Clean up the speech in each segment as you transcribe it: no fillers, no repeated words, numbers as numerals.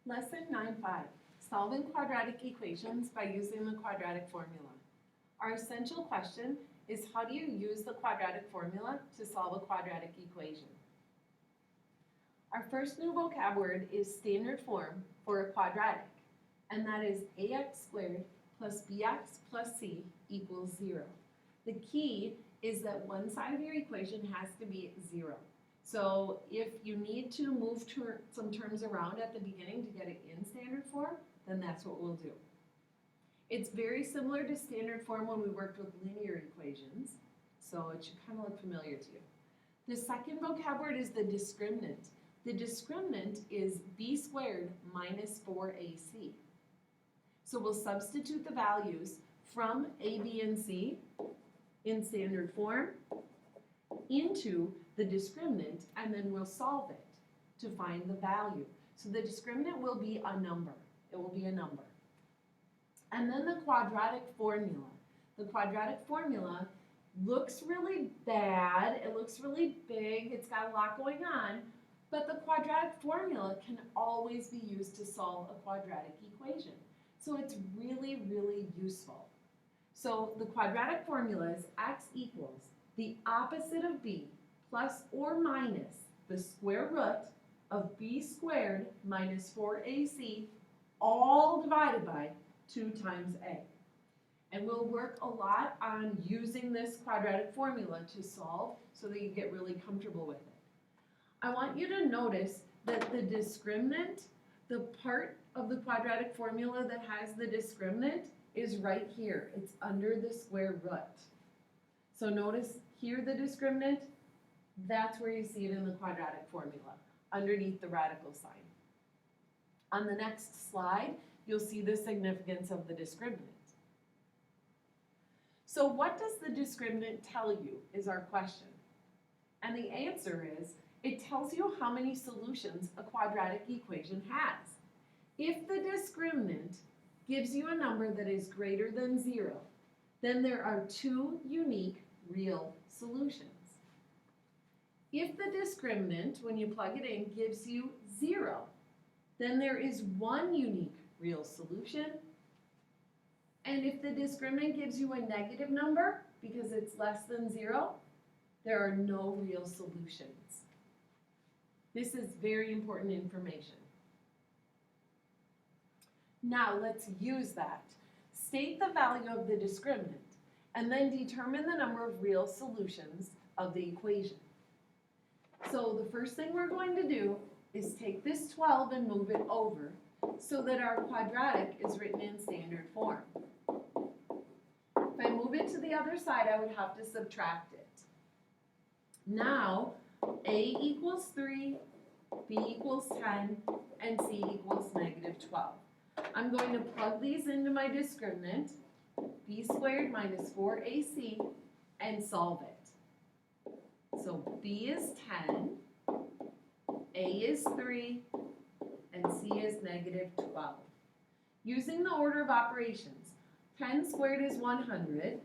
Lesson 9.5, Solving Quadratic Equations by Using the Quadratic Formula. Our essential question is, how do you use the quadratic formula to solve a quadratic equation? Our first new vocab word is standard form for a quadratic, and that is ax squared plus bx plus c equals 0. The key is that one side of your equation has to be 0. So if you need to move some terms around at the beginning to get it in standard form, then that's what we'll do. It's very similar to standard form when we worked with linear equations, so it should kind of look familiar to you. The second vocab word is the discriminant. The discriminant is b squared minus 4ac. So we'll substitute the values from a, b, and c in standard form into the discriminant, and then we'll solve it to find the value. So the discriminant will be a number. It will be a number. And then the quadratic formula. The quadratic formula looks really bad. It looks really big. It's got a lot going on. But the quadratic formula can always be used to solve a quadratic equation. So it's really, really useful. So the quadratic formula is x equals the opposite of b plus or minus the square root of b squared minus 4ac, all divided by 2 times a. And we'll work a lot on using this quadratic formula to solve so that you get really comfortable with it. I want you to notice that the discriminant, the part of the quadratic formula that has the discriminant, is right here. It's under the square root. So notice here the discriminant, that's where you see it in the quadratic formula, underneath the radical sign. On the next slide, you'll see the significance of the discriminant. So what does the discriminant tell you is our question. And the answer is, it tells you how many solutions a quadratic equation has. If the discriminant gives you a number that is greater than 0, then there are 2 unique real solutions. If the discriminant, when you plug it in, gives you 0, then there is 1 unique real solution. And if the discriminant gives you a negative number, because it's less than 0, there are no real solutions. This is very important information. Now let's use that. State the value of the discriminant, and then determine the number of real solutions of the equation. So the first thing we're going to do is take this 12 and move it over so that our quadratic is written in standard form. If I move it to the other side, I would have to subtract it. Now, a equals 3, b equals 10, and c equals negative 12. I'm going to plug these into my discriminant, b squared minus 4ac, and solve it. So b is 10, a is 3, and c is negative 12. Using the order of operations, 10 squared is 100,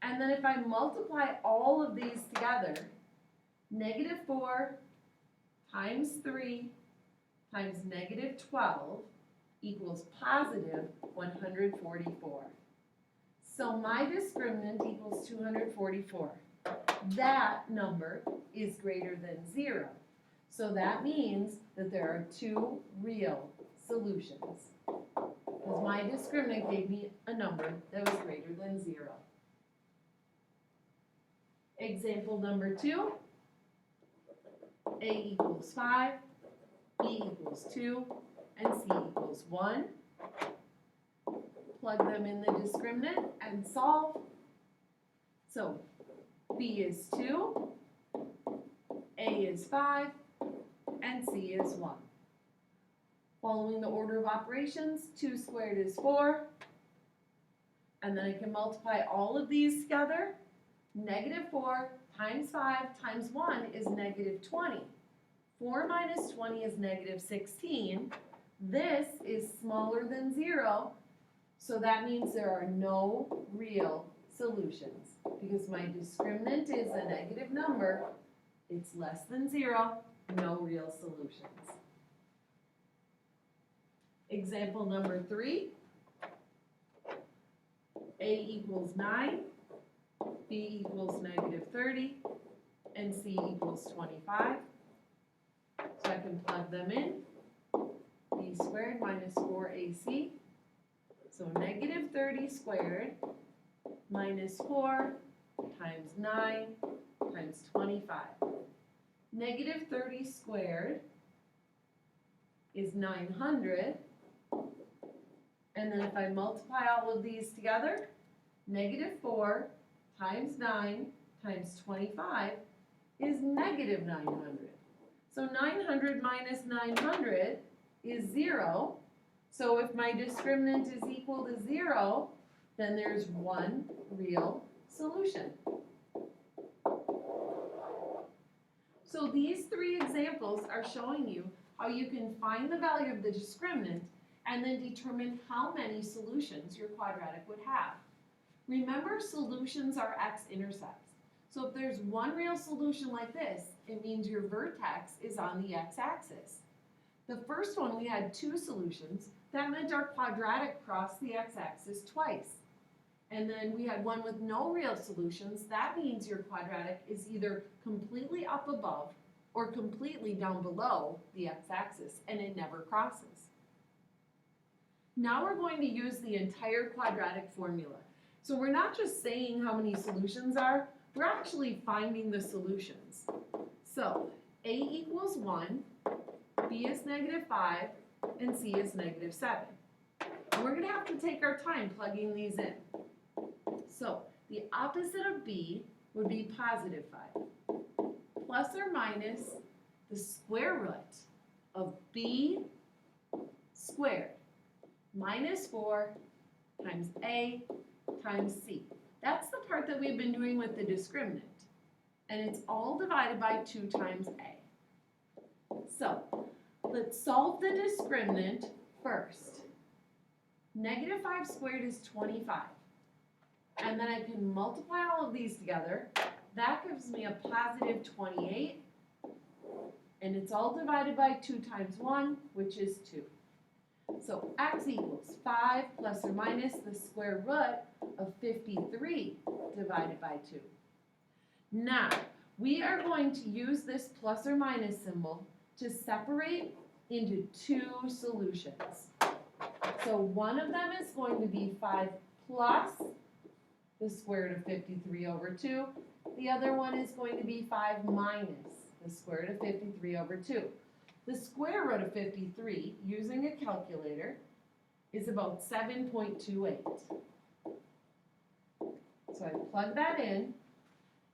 and then if I multiply all of these together, negative 4 times 3 times negative 12 equals positive 144. So my discriminant equals 244. That number is greater than 0. So that means that there are 2 real solutions, because my discriminant gave me a number that was greater than 0. Example number 2, a equals 5, b equals 2, and c equals 1. Plug them in the discriminant and solve. So b is 2, a is 5, and c is 1. Following the order of operations, 2 squared is 4, and then I can multiply all of these together. Negative 4 times 5 times 1 is negative 20. 4 minus 20 is negative 16. This is smaller than 0, so that means there are no real solutions. Because my discriminant is a negative number, it's less than 0, no real solutions. Example number 3, A equals 9, B equals negative 30, and C equals 25. So I can plug them in. B squared minus 4AC. So negative 30 squared minus 4 times 9 times 25. Negative 30 squared is 900. And then if I multiply all of these together, negative 4 times 9 times 25 is negative 900. So 900 minus 900 is 0. So if my discriminant is equal to 0, then there's one real solution. So these 3 examples are showing you how you can find the value of the discriminant and then determine how many solutions your quadratic would have. Remember, solutions are x-intercepts. So if there's one real solution like this, it means your vertex is on the x-axis. The first one, we had 2 solutions. That meant our quadratic crossed the x-axis twice. And then we had one with no real solutions. That means your quadratic is either completely up above or completely down below the x-axis, and it never crosses. Now we're going to use the entire quadratic formula. So we're not just saying how many solutions are, we're actually finding the solutions. So A equals 1, B is negative 5, and C is negative 7. And we're going to have to take our time plugging these in. So the opposite of B would be positive 5, plus or minus the square root of B squared minus 4 times A times C. That's the part that we've been doing with the discriminant. And it's all divided by 2 times A. So let's solve the discriminant first. Negative 5 squared is 25. And then I can multiply all of these together. That gives me a positive 28. And it's all divided by 2 times 1, which is 2. So x equals 5 plus or minus the square root of 53 divided by 2. Now, we are going to use this plus or minus symbol to separate into 2 solutions. So one of them is going to be 5 plus the square root of 53 over 2. The other one is going to be 5 minus the square root of 53 over 2. The square root of 53, using a calculator, is about 7.28. So I plug that in.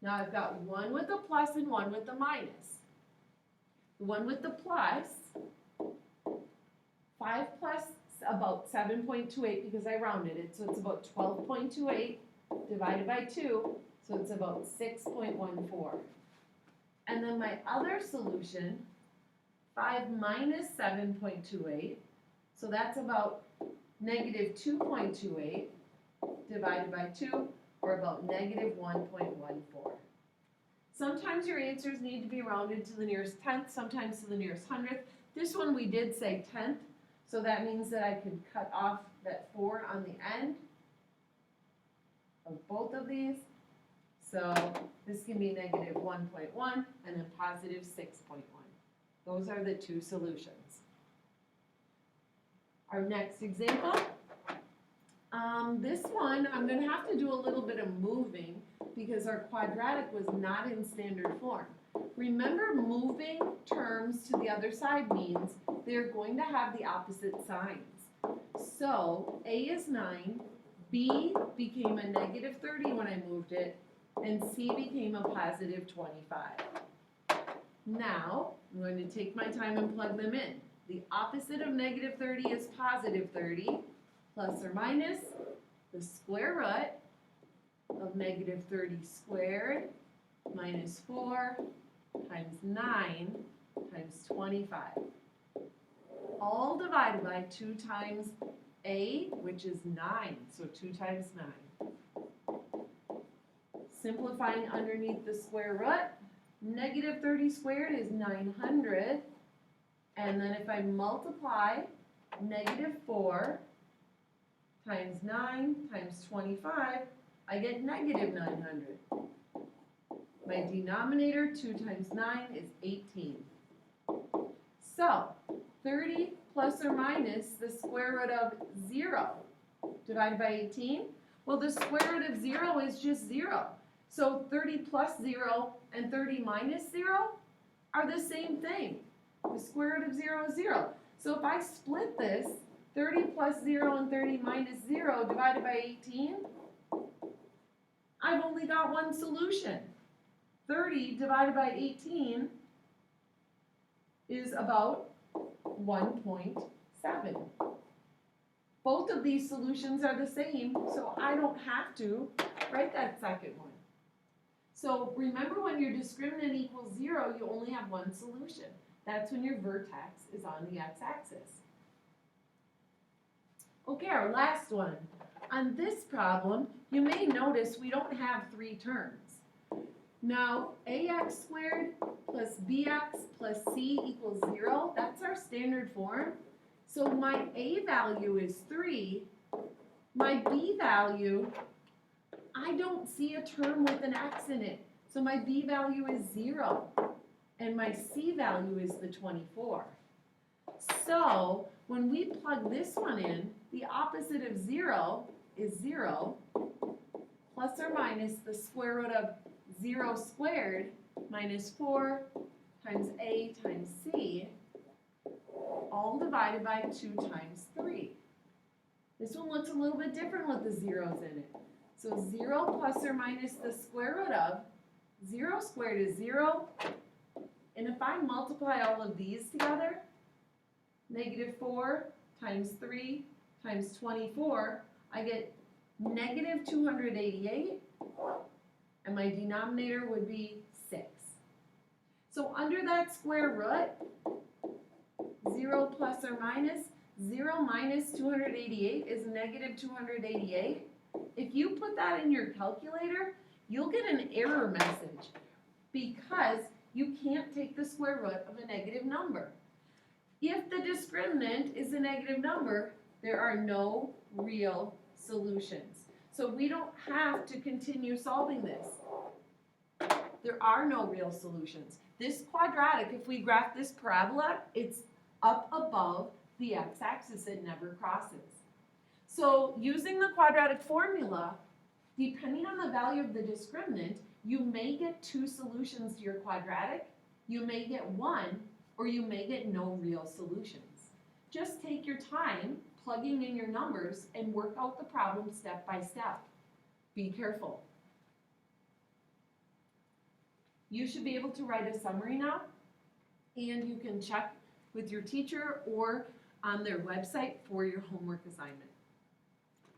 Now I've got one with a plus and one with a minus. The one with the plus, 5 plus about 7.28 because I rounded it, so it's about 12.28 divided by 2, so it's about 6.14. And then my other solution, 5 minus 7.28, so that's about negative 2.28 divided by 2, or about negative 1.14. Sometimes your answers need to be rounded to the nearest tenth, sometimes to the nearest hundredth. This one we did say tenth, so that means that I could cut off that 4 on the end of both of these. So this can be negative 1.1 and then positive 6.1. Those are the 2 solutions. Our next example, this one I'm going to have to do a little bit of moving because our quadratic was not in standard form. Remember, moving terms to the other side means they're going to have the opposite signs. So A is 9, B became a negative 30 when I moved it, and C became a positive 25. Now, I'm going to take my time and plug them in. The opposite of negative 30 is positive 30, plus or minus the square root of negative 30 squared minus 4 times 9 times 25. All divided by 2 times A, which is 9, so 2 times 9. Simplifying underneath the square root, negative 30 squared is 900, and then if I multiply negative 4 times 9 times 25, I get negative 900. My denominator, 2 times 9 is 18. So, 30 plus or minus the square root of 0 divided by 18. Well, the square root of 0 is just 0. So 30 plus 0 and 30 minus 0 are the same thing. The square root of 0 is 0. So if I split this, 30 plus 0 and 30 minus 0 divided by 18, I've only got one solution. 30 divided by 18 is about 1.7. Both of these solutions are the same, so I don't have to write that second one. So remember, when your discriminant equals 0, you only have one solution. That's when your vertex is on the x-axis. Okay, our last one. On this problem, you may notice we don't have three terms. Now, ax squared plus bx plus c equals 0, that's our standard form. So my a value is 3. My b value, I don't see a term with an x in it. So my b value is 0. And my c value is the 24. So when we plug this one in, the opposite of 0 is 0 plus or minus the square root of 0 squared minus 4 times a times c, all divided by 2 times 3. This one looks a little bit different with the zeros in it. So 0 plus or minus the square root of 0 squared is 0. And if I multiply all of these together, negative 4 times 3 times 24, I get negative 288. And my denominator would be 6. So under that square root, 0 plus or minus, 0 minus 288 is negative 288. If you put that in your calculator, you'll get an error message because you can't take the square root of a negative number. If the discriminant is a negative number, there are no real solutions. So we don't have to continue solving this. There are no real solutions. This quadratic, if we graph this parabola, it's up above the x-axis, it never crosses. So using the quadratic formula, depending on the value of the discriminant, you may get 2 solutions to your quadratic, you may get 1, or you may get no real solutions. Just take your time plugging in your numbers and work out the problem step by step. Be careful. You should be able to write a summary now, and you can check with your teacher or on their website for your homework assignment.